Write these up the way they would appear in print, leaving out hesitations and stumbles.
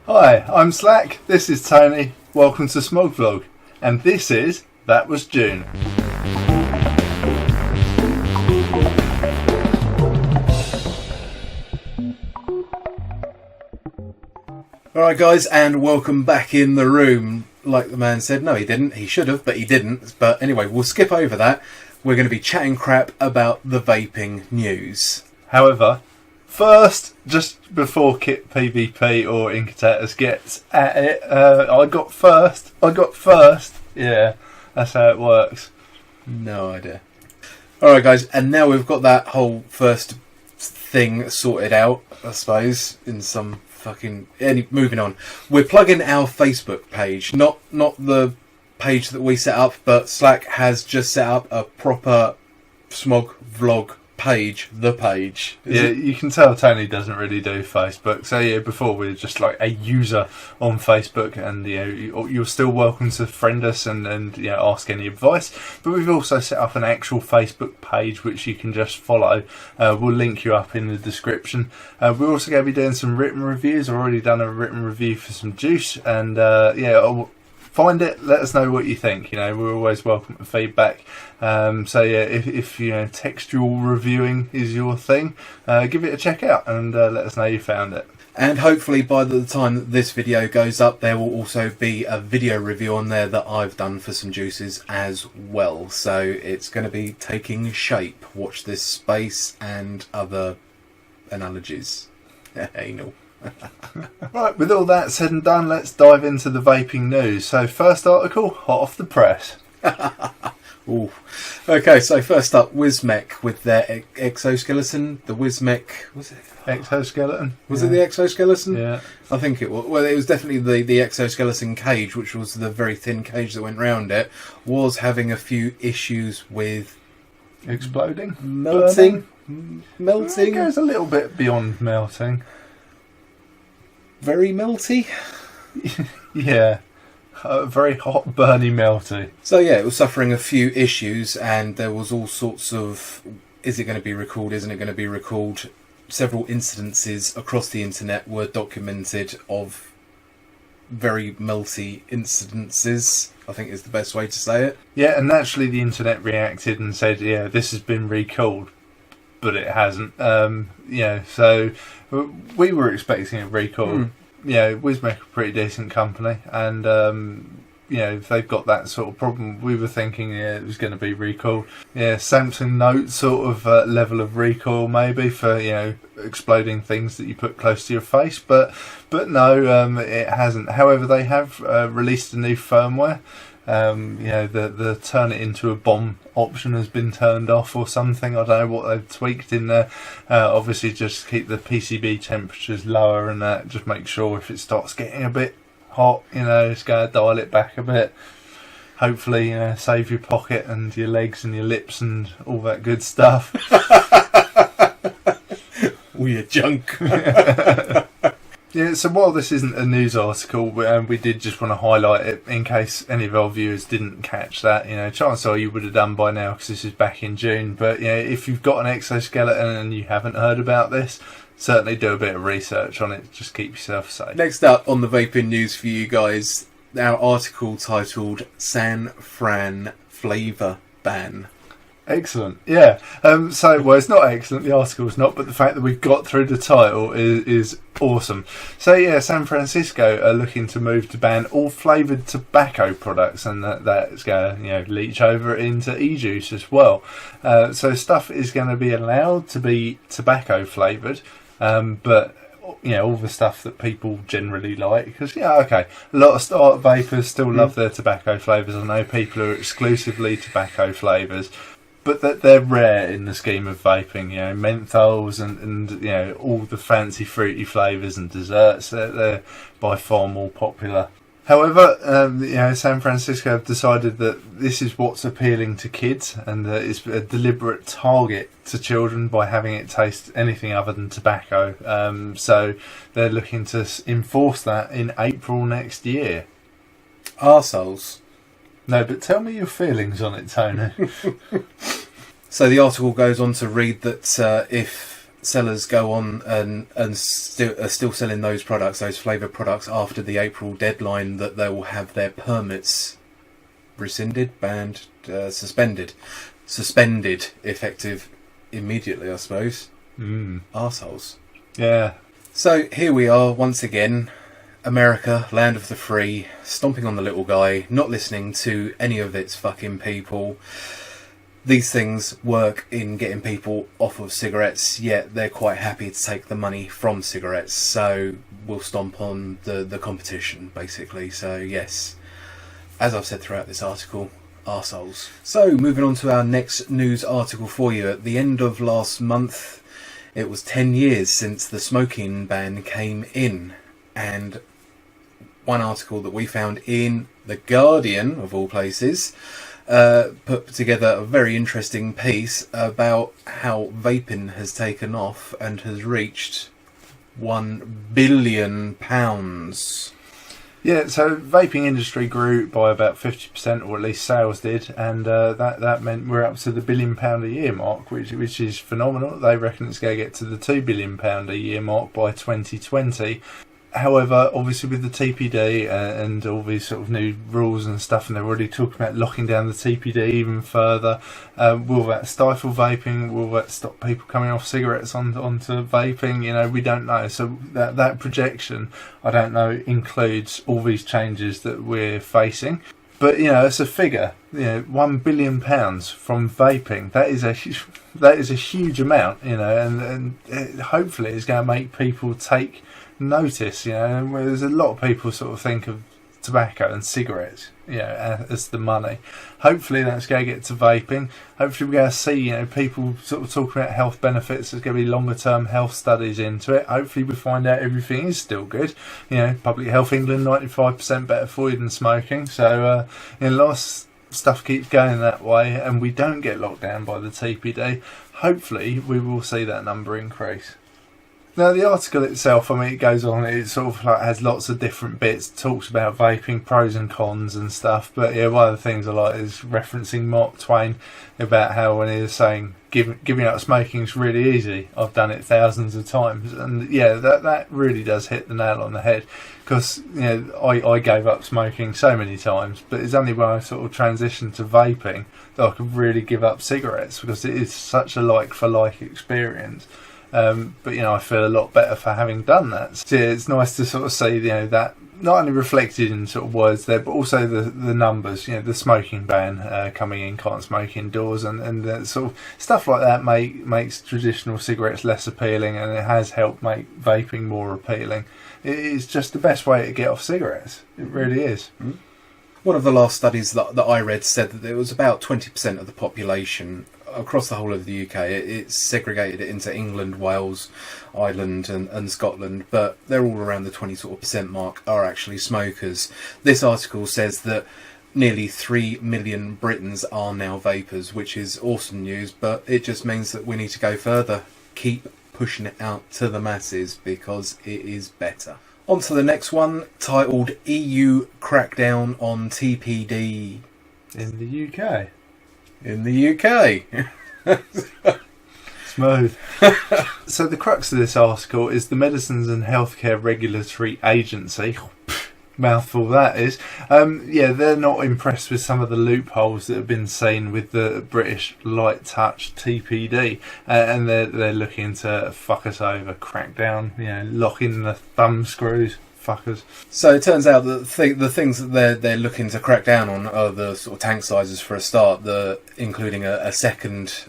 Hi, I'm Slack, this is Tony, welcome to Smog Vlog, and this is That Was June. Alright guys, and welcome back in the room. Like the man said, no he didn't, he should have, but he didn't. But anyway, we'll skip over that. We're going to be chatting crap about the vaping news. However, first, just before Kit PvP or Incotatus gets at it, I got first. Yeah, that's how it works. No idea. Alright guys, and now we've got that whole first thing sorted out, I suppose, in some fucking... moving on. We're plugging our Facebook page, not the page that we set up, but Slack has just set up a proper Smog Vlog page, the page. You can tell Tony doesn't really do Facebook. So yeah, before we were just like a user on Facebook, and you're still welcome to friend us and ask any advice. But we've also set up an actual Facebook page which you can just follow. We'll link you up in the description. We're also going to be doing some written reviews. I've already done a written review for some juice, and find it, let us know what you think. We're always welcome to feedback. If textual reviewing is your thing, give it a check out and let us know you found it. And hopefully by the time that this video goes up, there will also be a video review on there that I've done for some juices as well. So it's going to be taking shape. Watch this space and other analogies. Anal. Right, with all that said and done, let's dive into the vaping news. So first article, hot off the press. Ooh. Okay, so first up, Wismec with their exoskeleton. The Wismec, was it? Exoskeleton? Was it the exoskeleton? Yeah. I think it was. Well, it was definitely the exoskeleton cage, which was the very thin cage that went round it, was having a few issues with... Exploding? Melting? It goes a little bit beyond melting. Very melty? Yeah. Very hot, burny, melty. So yeah, it was suffering a few issues, and there was all sorts of, is it going to be recalled, isn't it going to be recalled? Several incidences across the internet were documented of very melty incidences, I think is the best way to say it. Yeah, and naturally the internet reacted and said, yeah, this has been recalled, but it hasn't. So we were expecting a recall. Wismec are a pretty decent company, and if they've got that sort of problem, we were thinking it was going to be recalled. Samsung Note sort of level of recall maybe for exploding things that you put close to your face, but no, it hasn't. However, they have released a new firmware. The turn it into a bomb option has been turned off or something. I don't know what they've tweaked in there. Obviously just keep the PCB temperatures lower, and that just make sure if it starts getting a bit hot, it's going to dial it back a bit. Hopefully save your pocket and your legs and your lips and all that good stuff. All your junk. Yeah, so while this isn't a news article, we did just want to highlight it in case any of our viewers didn't catch that. Chances are you would have done by now because this is back in June. But if you've got an exoskeleton and you haven't heard about this, certainly do a bit of research on it. Just keep yourself safe. Next up on the vaping news for you guys, our article titled Fran Flavour Ban. Excellent, yeah. It's not excellent, the article's not, but the fact that we've got through the title is awesome. So yeah, San Francisco are looking to move to ban all flavoured tobacco products, and that's going to leach over into e-juice as well. So stuff is going to be allowed to be tobacco flavoured, but all the stuff that people generally like, because a lot of start vapors still love their tobacco flavours. I know people who are exclusively tobacco flavours, but that they're rare in the scheme of vaping. Menthols and all the fancy fruity flavours and desserts, they're by far more popular. However, San Francisco have decided that this is what's appealing to kids, and that it's a deliberate target to children by having it taste anything other than tobacco. So they're looking to enforce that in April next year. Arseholes. No, but tell me your feelings on it, Tony. So the article goes on to read that if sellers go on and are still selling those products, those flavoured products, after the April deadline, that they will have their permits rescinded, banned, suspended, effective immediately, I suppose. Arseholes. Yeah. So here we are once again, America, land of the free, stomping on the little guy, not listening to any of its fucking people. These things work in getting people off of cigarettes, yet they're quite happy to take the money from cigarettes. So we'll stomp on the competition, basically. So yes, as I've said throughout this article, arseholes. So moving on to our next news article for you. At the end of last month, it was 10 years since the smoking ban came in. And one article that we found in The Guardian, of all places, put together a very interesting piece about how vaping has taken off and has reached £1 billion. Yeah, so vaping industry grew by about 50%, or at least sales did, and that meant we're up to the £1 billion a year mark, which is phenomenal. They reckon it's going to get to the £2 billion a year mark by 2020. However, obviously with the TPD and all these sort of new rules and stuff, and they're already talking about locking down the TPD even further, will that stifle vaping? Will that stop people coming off cigarettes onto vaping? You know, we don't know. So that projection, I don't know, includes all these changes that we're facing. But, you know, it's a figure, you know, £1 billion from vaping. That is a huge amount, you know, and hopefully it's going to make people take notice, you know. Where there's a lot of people sort of think of tobacco and cigarettes, you know, as the money. Hopefully that's going to get to vaping. Hopefully we're going to see, you know, people sort of talking about health benefits. There's going to be longer term health studies into it. Hopefully we find out everything is still good. You know, Public Health England, 95% better for you than smoking. So you know, lots of stuff keeps going that way, and we don't get locked down by the TPD. Hopefully we will see that number increase. Now, the article itself, I mean, it goes on, it sort of like has lots of different bits, talks about vaping, pros and cons and stuff, but yeah, one of the things I like is referencing Mark Twain about how when he was saying, giving up smoking is really easy, I've done it thousands of times, and yeah, that really does hit the nail on the head, because, you know, I gave up smoking so many times, but it's only when I sort of transitioned to vaping that I could really give up cigarettes, because it is such a like-for-like experience. But, you know, I feel a lot better for having done that. So yeah, it's nice to sort of see, you know, that not only reflected in sort of words there, but also the numbers, you know, the smoking ban coming in, can't smoke indoors, and sort of stuff like that makes traditional cigarettes less appealing, and it has helped make vaping more appealing. It's just the best way to get off cigarettes. It really is. Mm-hmm. One of the last studies that I read said that there was about 20% of the population across the whole of the UK. It's segregated it into England, Wales, Ireland and Scotland, but they're all around the 20% mark are actually smokers. This article says that nearly 3 million Britons are now vapers, which is awesome news, but it just means that we need to go further. Keep pushing it out to the masses, because it is better. On to the next one, titled EU Crackdown on TPD. In the UK. In the UK. Smooth. So the crux of this article is the Medicines and Healthcare Regulatory Agency. Mouthful that is. Yeah, they're not impressed with some of the loopholes that have been seen with the British light touch TPD, and they're looking to fuck us over, crack down, you know, lock in the thumb screws. Fuckers. So it turns out that the things that they're looking to crack down on are the sort of tank sizes for a start, including a second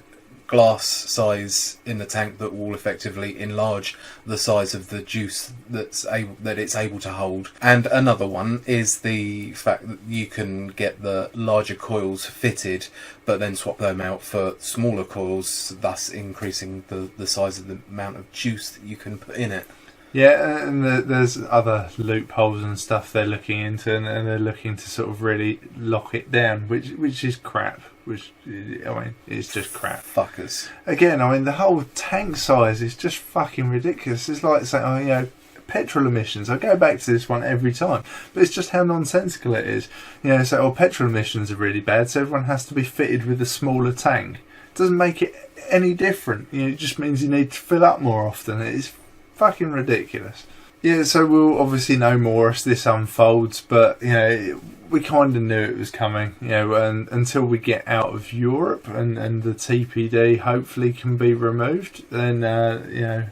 glass size in the tank that will effectively enlarge the size of the juice that it's able to hold. And another one is the fact that you can get the larger coils fitted, but then swap them out for smaller coils, thus increasing the size of the amount of juice that you can put in it. Yeah, and there's other loopholes and stuff they're looking into, and they're looking to sort of really lock it down, which is crap. Which, I mean, it's just crap. Fuckers. Again, I mean, the whole tank size is just fucking ridiculous. It's like saying, oh, you know, petrol emissions. I go back to this one every time, but it's just how nonsensical it is. You know, so petrol emissions are really bad, so everyone has to be fitted with a smaller tank. doesn't make it any different. It just means you need to fill up more often. It's fucking ridiculous. Yeah, so we'll obviously know more as this unfolds, but we kind of knew it was coming. And until we get out of Europe and the TPD hopefully can be removed, then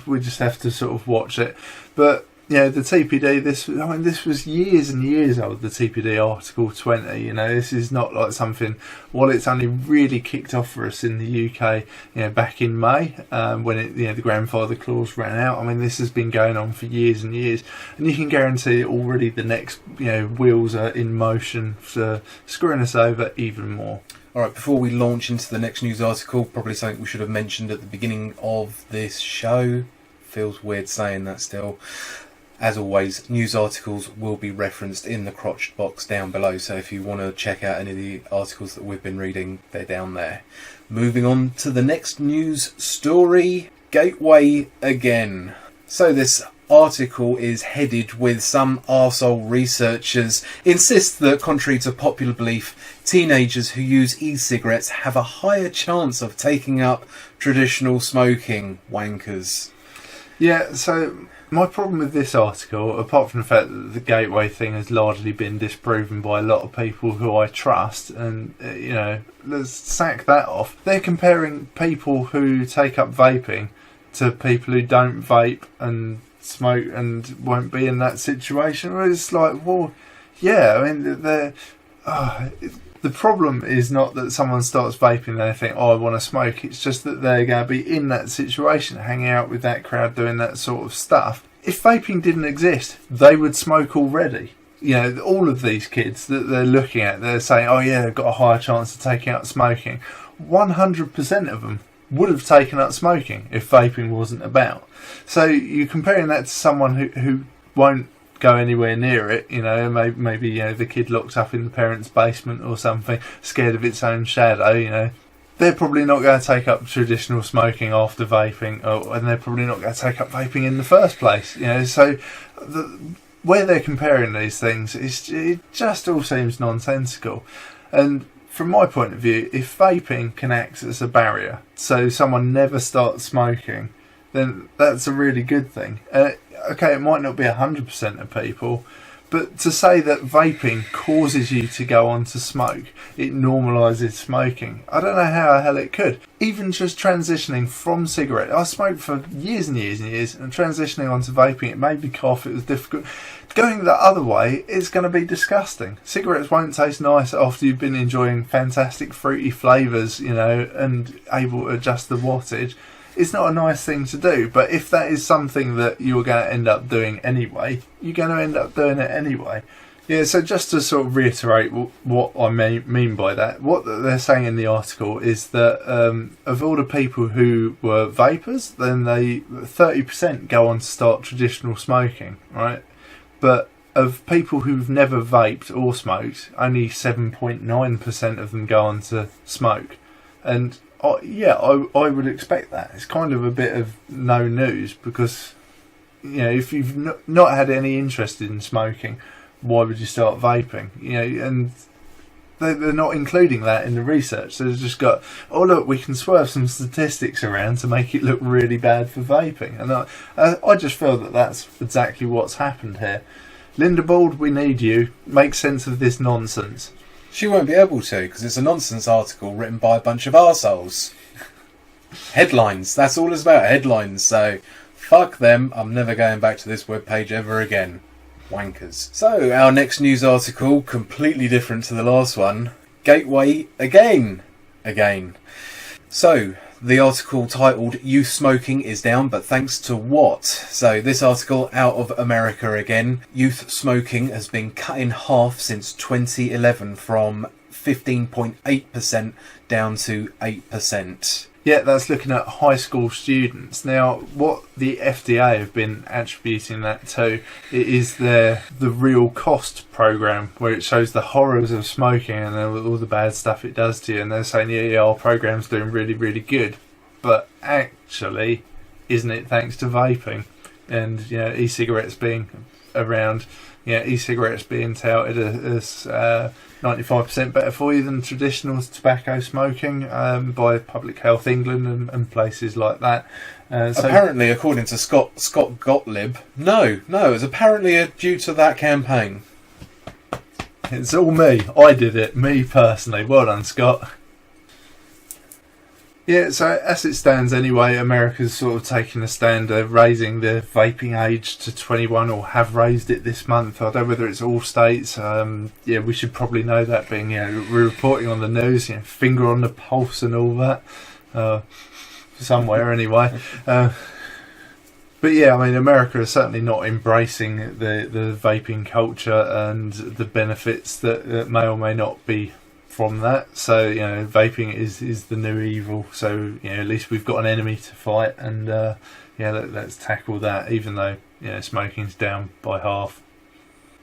we just have to sort of watch it. But the TPD, this was years and years old, the TPD Article 20. This is not like something, it's only really kicked off for us in the UK, back in May, when the grandfather clause ran out. I mean, this has been going on for years and years, and you can guarantee already the next, wheels are in motion for screwing us over even more. Alright, before we launch into the next news article, probably something we should have mentioned at the beginning of this show. Feels weird saying that still. As always, news articles will be referenced in the crotch box down below, so if you want to check out any of the articles that we've been reading, they're down there. Moving on to the next news story, Gateway again. So this article is headed with some arsehole researchers insist that, contrary to popular belief, teenagers who use e-cigarettes have a higher chance of taking up traditional smoking. Wankers. Yeah, so my problem with this article, apart from the fact that the Gateway thing has largely been disproven by a lot of people who I trust, and let's sack that off. They're comparing people who take up vaping to people who don't vape and smoke and won't be in that situation. It's like, well, yeah, I mean, the problem is not that someone starts vaping and they think, I want to smoke. It's just that they're going to be in that situation, hanging out with that crowd, doing that sort of stuff. If vaping didn't exist, they would smoke already. All of these kids that they're looking at, they're saying, oh yeah, they've got a higher chance of taking up smoking. 100% of them would have taken up smoking if vaping wasn't about. So you're comparing that to someone who won't go anywhere near it, maybe the kid locked up in the parents' basement or something, scared of its own shadow, they're probably not going to take up traditional smoking after vaping, and they're probably not going to take up vaping in the first place, so where they're comparing these things, it just all seems nonsensical. And from my point of view, if vaping can act as a barrier so someone never starts smoking, then that's a really good thing. Okay, it might not be 100% of people, but to say that vaping causes you to go on to smoke, it normalises smoking. I don't know how the hell it could. Even just transitioning from cigarette, I smoked for years and years and years, and transitioning onto vaping, it made me cough, it was difficult. Going the other way is going to be disgusting. Cigarettes won't taste nice after you've been enjoying fantastic fruity flavours, and able to adjust the wattage. It's not a nice thing to do, but if that is something that you're going to end up doing anyway, you're going to end up doing it anyway. Yeah, so just to sort of reiterate what I mean by that, what they're saying in the article is that of all the people who were vapors, then 30% go on to start traditional smoking, right? But of people who've never vaped or smoked, only 7.9% of them go on to smoke. And I would expect that. It's kind of a bit of no news because, if you've not had any interest in smoking, why would you start vaping? And they're not including that in the research. They've just got, look, we can swerve some statistics around to make it look really bad for vaping. And I just feel that that's exactly what's happened here. Linda Bald, we need you. Make sense of this nonsense. She won't be able to, because it's a nonsense article written by a bunch of arseholes. Headlines. That's all it's about, headlines. So, fuck them. I'm never going back to this webpage ever again. Wankers. So, our next news article, completely different to the last one. Gateway again. So, the article titled Youth Smoking is Down, but thanks to what? So this article out of America again. Youth smoking has been cut in half since 2011 from 15.8% down to 8%. Yeah, that's looking at high school students. Now, what the FDA have been attributing that to is the real cost program, where it shows the horrors of smoking and all the bad stuff it does to you. And they're saying, yeah, our program's doing really, really good. But actually, isn't it thanks to vaping and e-cigarettes being around e-cigarettes being touted as 95% better for you than traditional tobacco smoking by Public Health England and places like that. So apparently, according to Scott Gottlieb, no, it was apparently due to that campaign. It's all me. I did it. Me personally. Well done, Scott. Yeah, so as it stands anyway, America's sort of taking a stand of raising the vaping age to 21, or have raised it this month. I don't know whether it's all states. We should probably know that, being, we're reporting on the news, finger on the pulse and all that. Somewhere anyway. But yeah, I mean, America is certainly not embracing the vaping culture and the benefits that may or may not be from that. So, vaping is the new evil. So, at least we've got an enemy to fight, and let's tackle that, even though, smoking's down by half.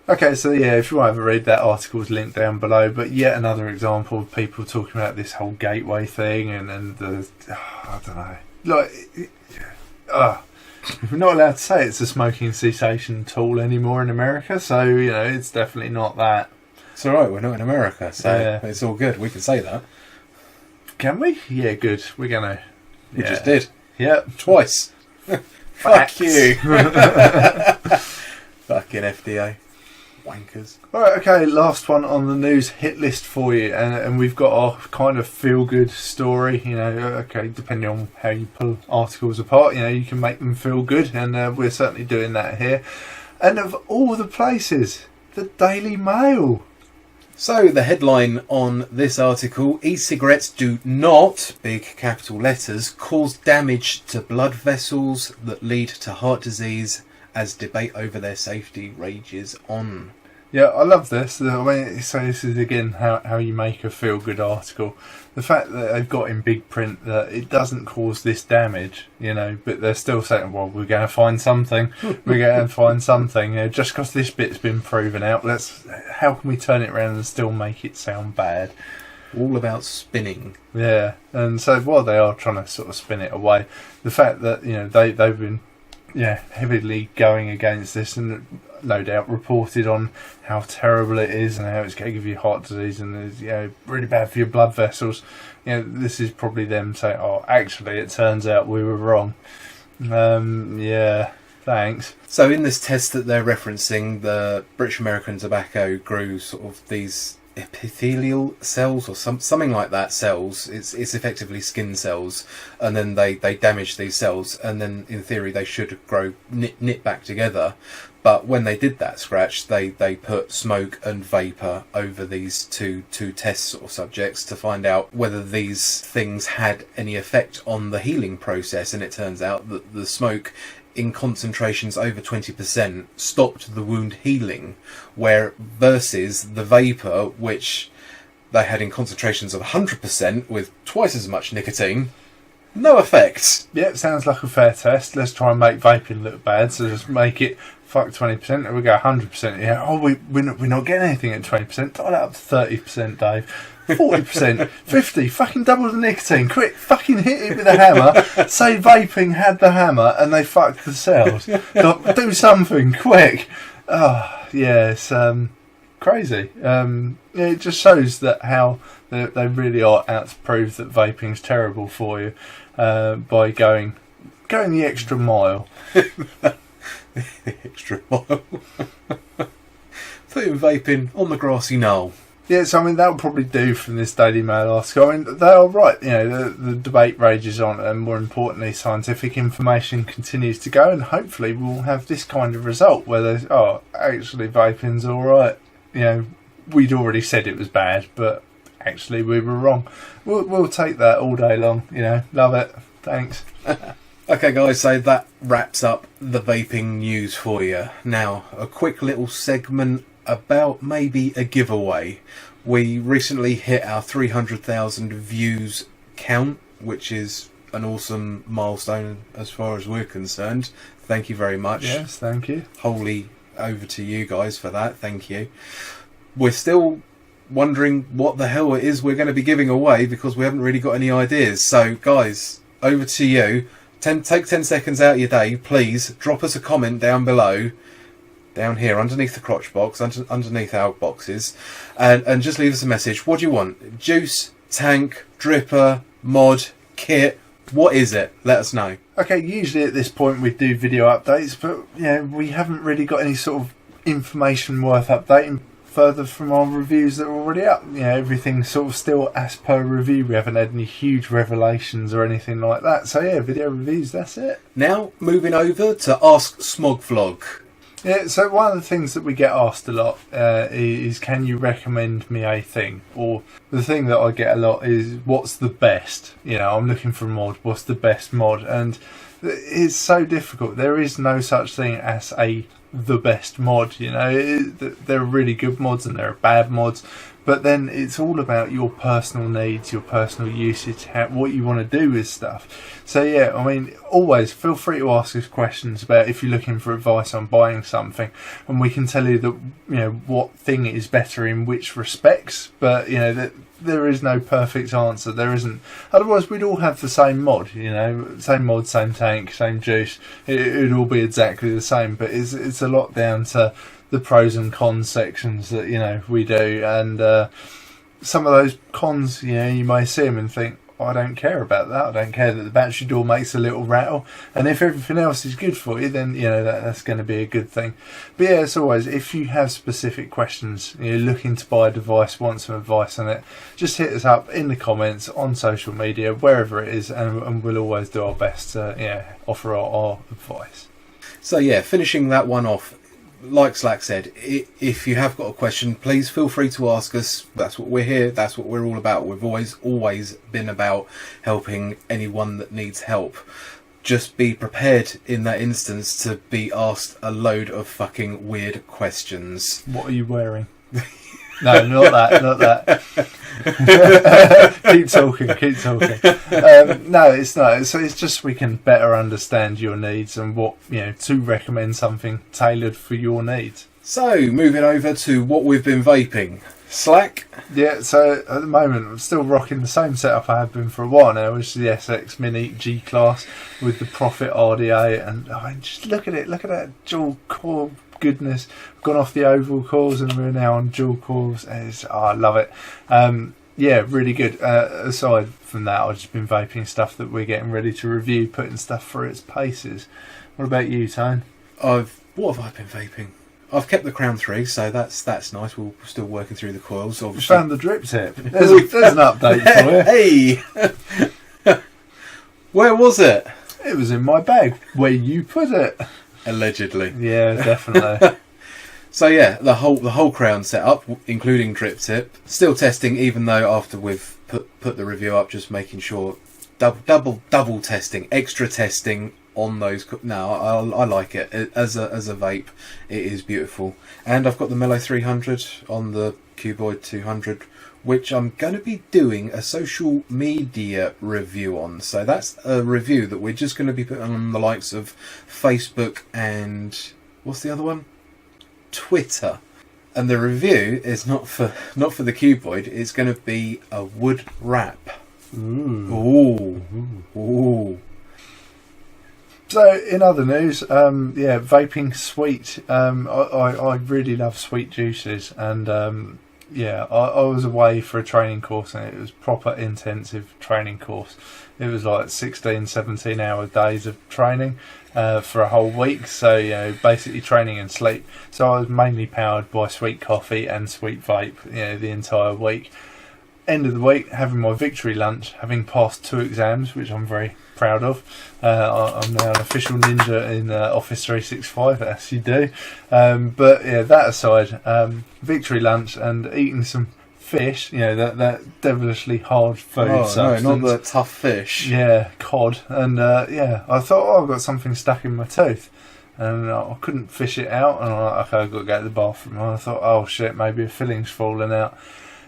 Okay, so if you want to have a read, that article's linked down below. But yet another example of people talking about this whole gateway thing and the, I don't know, we're not allowed to say it's a smoking cessation tool anymore in America, so it's definitely not that. It's alright, we're not in America, so it's all good, we can say that. Can we? Yeah, good, we're gonna. We just did. Yeah. Twice. Fuck you. Fucking FDA. Wankers. Alright, okay, last one on the news hit list for you, and we've got our kind of feel-good story, okay, depending on how you pull articles apart, you can make them feel good, and we're certainly doing that here. And of all the places, the Daily Mail. So, the headline on this article, e-cigarettes do not, big capital letters, cause damage to blood vessels that lead to heart disease, as debate over their safety rages on. Yeah, I love this. I mean, so this is again how you make a feel-good article. The fact that they've got in big print that it doesn't cause this damage, but they're still saying, well, we're going to find something. We're going to find something. Just because this bit's been proven out, how can we turn it around and still make it sound bad? All about spinning. Yeah, and so while they are trying to sort of spin it away, the fact that they've been heavily going against this, and no doubt reported on how terrible it is and how it's going to give you heart disease and it's really bad for your blood vessels. This is probably them saying, oh, actually it turns out we were wrong. Thanks. So in this test that they're referencing, the British American Tobacco grew sort of these epithelial cells or something like that cells. It's effectively skin cells, and then they damage these cells, and then in theory they should grow knit back together. But when they did that scratch, they put smoke and vapour over these two test sort of subjects to find out whether these things had any effect on the healing process, and it turns out that the smoke in concentrations over 20% stopped the wound healing, where versus the vapour, which they had in concentrations of 100% with twice as much nicotine, no effect. Yep, sounds like a fair test. Let's try and make vaping look bad, so just make it fuck 20% and we go 100%. Yeah, we're not getting anything at 20%. Dial that up to 30%, Dave. 40%, 50, fucking double the nicotine. Quick, fucking hit it with a hammer. Say vaping had the hammer and they fucked the cells. Do something, quick. Oh, yeah, it's crazy. It just shows that how they really are out to prove that vaping's terrible for you by going the extra mile. The extra mile. Putting vaping on the grassy knoll. Yeah, so I mean that would probably do from this Daily Mail article. I mean they are right. The debate rages on, and more importantly, scientific information continues to go, and hopefully we'll have this kind of result where there's actually vaping's all right. We'd already said it was bad, but actually we were wrong. We'll take that all day long. Love it. Thanks. Okay, guys, so that wraps up the vaping news for you. Now, a quick little segment about maybe a giveaway. We recently hit our 300,000 views count, which is an awesome milestone as far as we're concerned. Thank you very much. Yes, thank you. Wholly over to you guys for that. Thank you. We're still wondering what the hell it is we're going to be giving away because we haven't really got any ideas. So, guys, over to you. Take 10 seconds out of your day, please. Drop us a comment down below. down here underneath the crotch box, underneath our boxes, and just leave us a message. What do you want? Juice, tank, dripper, mod, kit? What is it? Let us know. Okay, usually at this point we do video updates, but we haven't really got any sort of information worth updating further from our reviews that are already up. Everything's sort of still as per review. We haven't had any huge revelations or anything like that. So yeah, video reviews, that's it. Now, moving over to Ask Smog Vlog. Yeah, so one of the things that we get asked a lot is, can you recommend me a thing? Or the thing that I get a lot is, what's the best? I'm looking for a mod, what's the best mod? And it's so difficult. There is no such thing as the best mod. There are really good mods and there are bad mods. But then it's all about your personal needs, your personal usage, what you want to do with stuff. So yeah, always feel free to ask us questions about if you're looking for advice on buying something, and we can tell you that what thing is better in which respects. But that there is no perfect answer. There isn't. Otherwise, we'd all have the same mod. Same mod, same tank, same juice. It'd all be exactly the same. But it's a lot down to the pros and cons sections that we do, and some of those cons, you may see them and think, I don't care about that. I don't care that the battery door makes a little rattle, and if everything else is good for you, then that's going to be a good thing. But yeah, as always, if you have specific questions, you're looking to buy a device, want some advice on it, just hit us up in the comments, on social media, wherever it is, and we'll always do our best to offer our advice. So yeah, finishing that one off, like Slack said, if you have got a question, please feel free to ask us. That's what we're here. That's what we're all about. We've always been about helping anyone that needs help. Just be prepared in that instance to be asked a load of fucking weird questions. What are you wearing? No, not that. Keep talking. No, it's not. So it's just we can better understand your needs and what to recommend something tailored for your needs. So moving over to what we've been vaping. Slack. Yeah. So at the moment I'm still rocking the same setup I have been for a while now, which is the SX Mini G Class with the Profit RDA, and just look at it. Look at that dual core goodness. We've gone off the oval cores and we're now on dual cores. I love it. Yeah, really good. Aside from that, I've just been vaping stuff that we're getting ready to review, putting stuff through its paces. What about you, Tone? What have I been vaping? I've kept the Crown 3, so that's nice. We're still working through the coils. Obviously, found the drip tip. There's an update for you. Hey, where was it? It was in my bag. Where you put it? Allegedly. Yeah, definitely. So yeah, the whole Crown setup, including drip tip, still testing. Even though after we've put the review up, just making sure double testing, extra testing on those. No, I like it as a vape. It is beautiful, and I've got the Mellow 300 on the Cuboid 200, which I'm going to be doing a social media review on. So that's a review that we're just going to be putting on the likes of Facebook and what's the other one? Twitter. And the review is not for the Cuboid. It's going to be a wood wrap. Ooh. So in other news, vaping sweet. I really love sweet juices, and I was away for a training course, and it was proper intensive training course. It was like 16, 17 hour days of training for a whole week. So, basically training and sleep. So I was mainly powered by sweet coffee and sweet vape, the entire week. End of the week, having my victory lunch, having passed 2 exams, which I'm very proud of. I'm now an official ninja in Office 365, as you do. But yeah, that aside, victory lunch and eating some fish, that devilishly hard food substance. No, not the tough fish. Yeah, cod. And I thought, I've got something stuck in my tooth. And I couldn't fish it out. And I'm like, okay, I've got to go to the bathroom. And I thought, oh shit, maybe a filling's fallen out.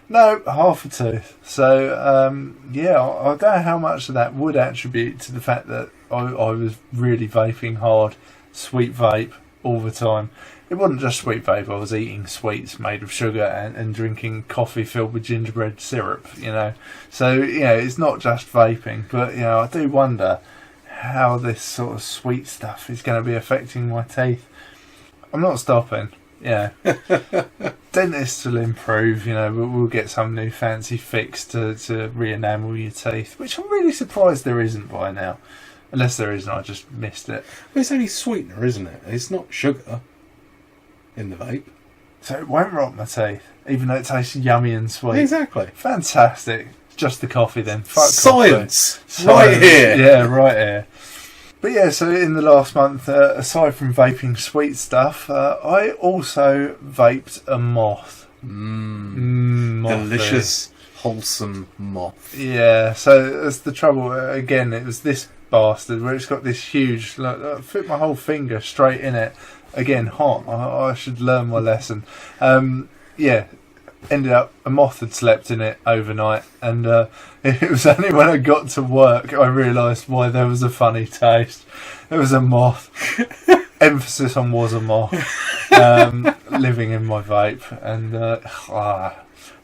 No, half a tooth. So, I don't know how much of that would attribute to the fact that I was really vaping hard, sweet vape all the time. It wasn't just sweet vape, I was eating sweets made of sugar and drinking coffee filled with gingerbread syrup, So, it's not just vaping, but, I do wonder how this sort of sweet stuff is going to be affecting my teeth. I'm not stopping. Yeah. Dentists will improve, you know, we'll get some new fancy fix to re-enamel your teeth, which I'm really surprised there isn't by now. Unless there is and I just missed it. Well, it's only sweetener, isn't it? It's not sugar in the vape. So it won't rot my teeth, even though it tastes yummy and sweet. Exactly. Fantastic. Just the coffee then. Fuck Science! Coffee. Right here! Yeah, right here. But yeah, so in the last month, aside from vaping sweet stuff, I also vaped a moth. Delicious, wholesome moth. Yeah, so that's the trouble. Again, it was this bastard where it's got this huge, like, fit my whole finger straight in it. Again, hot. I should learn my lesson. Yeah, ended up a moth had slept in it overnight, and it was only when I got to work I realised why there was a funny taste. It was a moth. Emphasis on was a moth. Living in my vape,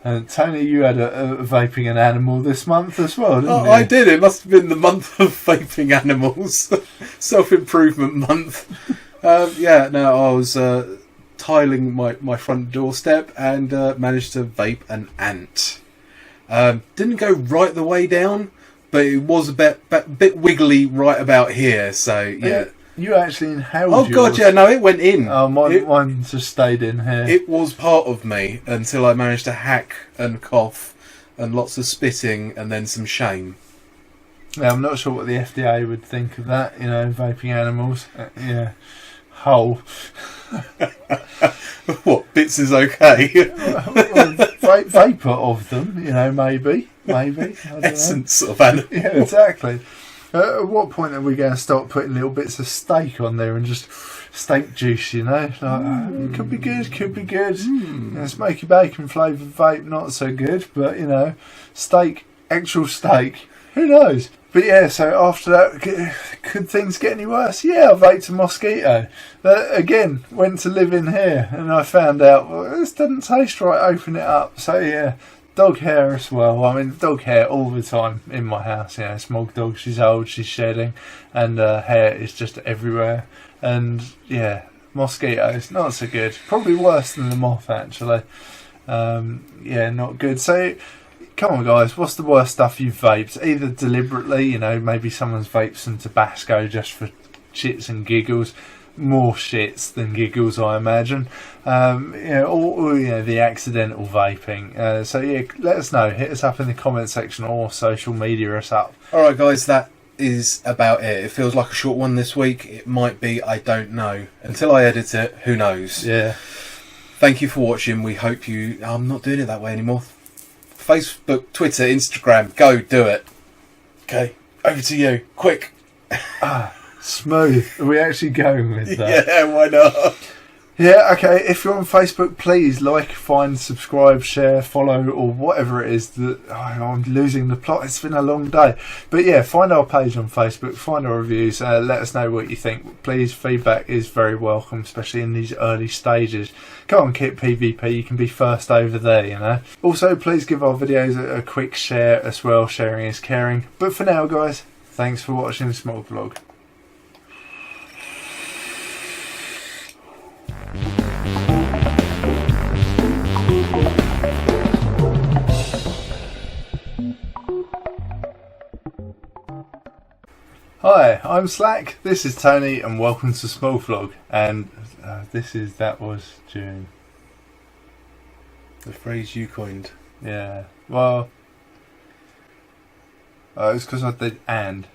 and Tony, you had a vaping an animal this month as well, didn't you? I did. It must have been the month of vaping animals, self-improvement month. I was tiling my front doorstep and managed to vape an ant. Didn't go right the way down, but it was a bit wiggly right about here. So yeah, you actually inhaled. Oh god, yours. yeah, no, it went in. Oh, mine just stayed in here. It was part of me until I managed to hack and cough and lots of spitting and then some shame. Yeah, I'm not sure what the FDA would think of that. You know, vaping animals. Yeah. Whole. What, bits is okay? Vapour of them, you know, maybe. I don't Essence of animal. Yeah, exactly. At what point are we going to start putting little bits of steak on there and just steak juice, you know? Like, it could be good. You know, smoky bacon flavoured vape, not so good, but, you know, steak, actual steak, who knows? But yeah, so after that, could things get any worse? Yeah, I vaped a mosquito. Again, went to live in here, and I found out, well, this doesn't taste right, open it up. So yeah, dog hair as well. I mean, dog hair all the time in my house. You know, Smog dog, she's old, she's shedding, and hair is just everywhere. And yeah, mosquitoes, not so good. Probably worse than the moth, actually. Yeah, not good. So, come on, guys, what's the worst stuff you've vaped? Either deliberately, you know, maybe someone's vaped some Tabasco just for shits and giggles. More shits than giggles, I imagine. You know, or you know, the accidental vaping. So yeah, let us know. Hit us up in the comment section or social media us up. Alright guys, that is about it. It feels like a short one this week. It might be, I don't know. Until I edit it, who knows? Yeah. Thank you for watching. We hope you... I'm not doing it that way anymore. Facebook, Twitter, Instagram, go do it. Okay, over to you. Quick. Smooth. Are we actually going with that? Yeah, why not? Yeah, okay. If you're on Facebook, please like, find, subscribe, share, follow, or whatever it is that I'm losing the plot. It's been a long day. But yeah, find our page on Facebook, find our reviews, let us know what you think. Please, feedback is very welcome, especially in these early stages. Go on, Kit PvP, you can be first over there, you know. Also, please give our videos a quick share as well. Sharing is caring. But for now, guys, thanks for watching the Smog Vlog. Hi, I'm Slack, this is Tony, and welcome to Smog Vlog. And that was June. The phrase you coined. Yeah, well, it's because I did and.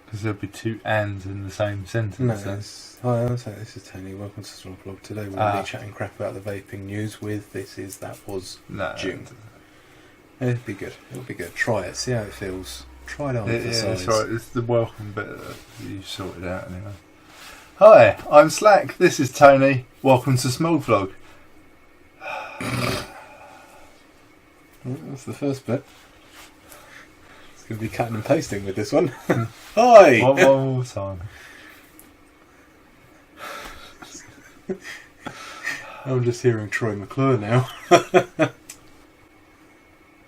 Because there'll be two ands in the same sentence. Hi, this is Tony, welcome to Smog Vlog. Today we're going to be chatting crap about the vaping news with that was June. It'll be good, Try it, see how it feels. Try it on for size. It's right. It's the welcome bit that you sorted out anyway. Hi, I'm Slack. This is Tony. Welcome to Smog Vlog. That's the first bit. It's going to be cutting and pasting with this one. Hi! One more time. I'm just hearing Troy McClure now.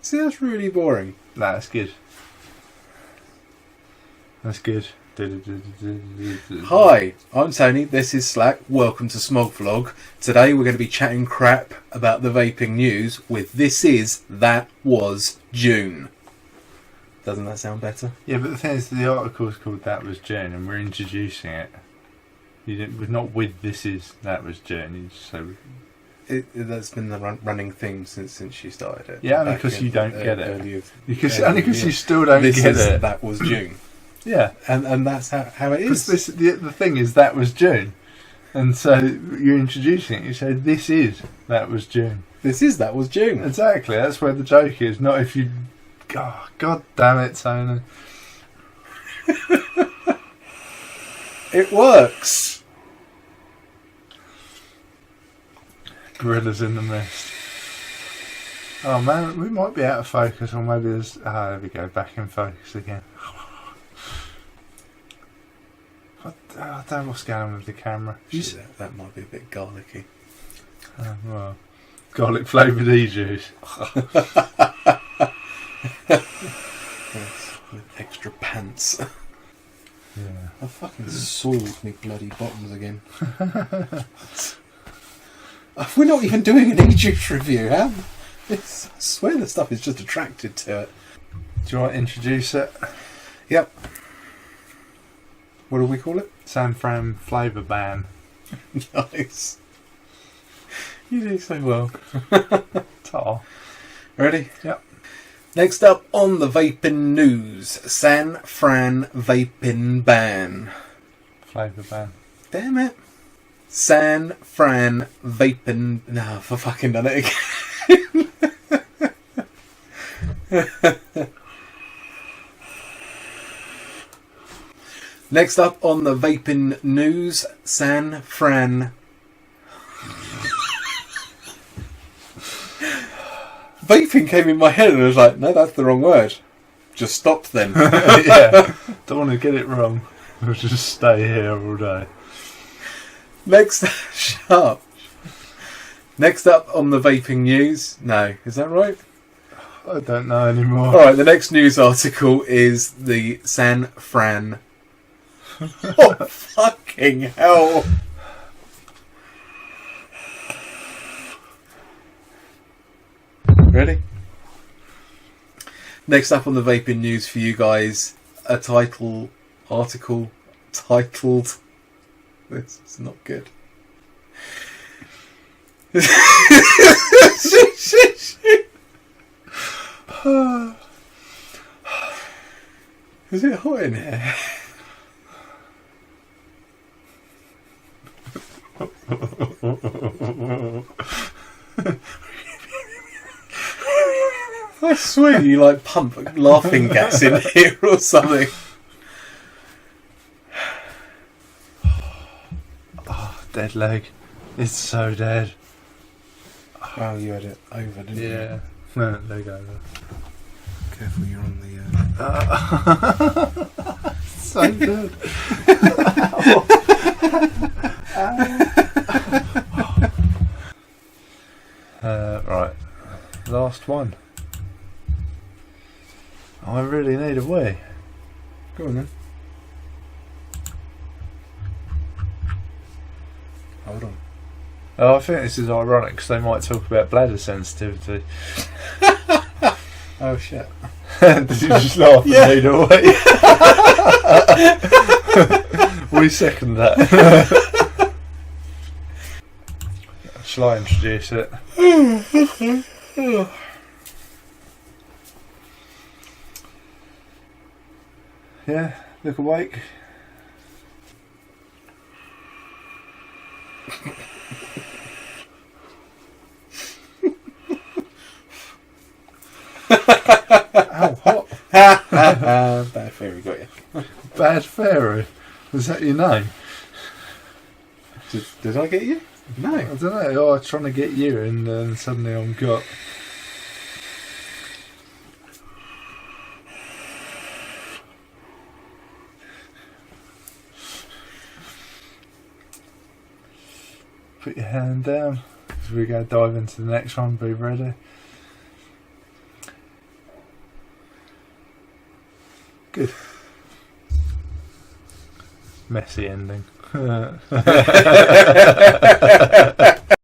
See, that's really boring. Nah, that's good. That's good. Hi, I'm Tony, this is Slack, welcome to Smog Vlog. Today we're going to be chatting crap about the vaping news with This Is, That Was, June. Doesn't that sound better? Yeah, but the thing is, the article is called That Was June, and we're introducing it. We're not with This Is, That Was June. You just say... That's been the running theme since you started it. Yeah, because you don't get it. Only because yeah. you still don't This get is, it. That was June. Yeah. And that's how it is. The thing is, that was June. And so you're introducing it. You say, this is, that was June. This is, that was June. Exactly. That's where the joke is. Not if you... Oh, God damn it, Tony. It works. Gorillas in the mist. Oh man, we might be out of focus, or maybe there's... Ah, there we go, back in focus again. I don't know what's going on with the camera. That might be a bit garlicky. Well, garlic flavoured e-juice. Yes, with extra pants. Yeah. I fucking soiled me bloody bottoms again. We're not even doing an e-juice review, I swear the stuff is just attracted to it. Do you want to introduce it? Yep. What do we call it? Fran Flavour Ban. Nice. You do so well. Tar. Ready? Yep. Next up on the vaping news, Fran Vaping Ban. Flavour Ban. Damn it. Fran Vaping... No, I've fucking done it again. Next up on the vaping news, Fran... Vaping came in my head and I was like, no, that's the wrong word. Just stopped then. Yeah. Don't want to get it wrong. We'll just stay here all day. Shut up. Next up on the vaping news. No, is that right? I don't know anymore. Alright, the next news article is the Fran. Oh, fucking hell. Ready? Next up on the vaping news for you guys, a article titled... This is not good. Is it hot in here? I swear you like pump laughing gas in here or something. Dead leg. It's so dead. Oh, you had it over, didn't you? Yeah. No, leg over. Careful, you're on the... So good. Right. Last one. I really need a wee. Go on then. Hold on. Oh, I think this is ironic because they might talk about bladder sensitivity. Oh shit. Did you just laugh and need a wee? We second that. Shall I introduce it? Yeah, look awake. Ow, hot. Bad fairy got you. Bad Fairy. Was that your name? Did I get you? No. I don't know. Oh, I was trying to get you and then suddenly I'm got... Put your hand down as we go dive into the next one. Be ready. Good. Messy ending.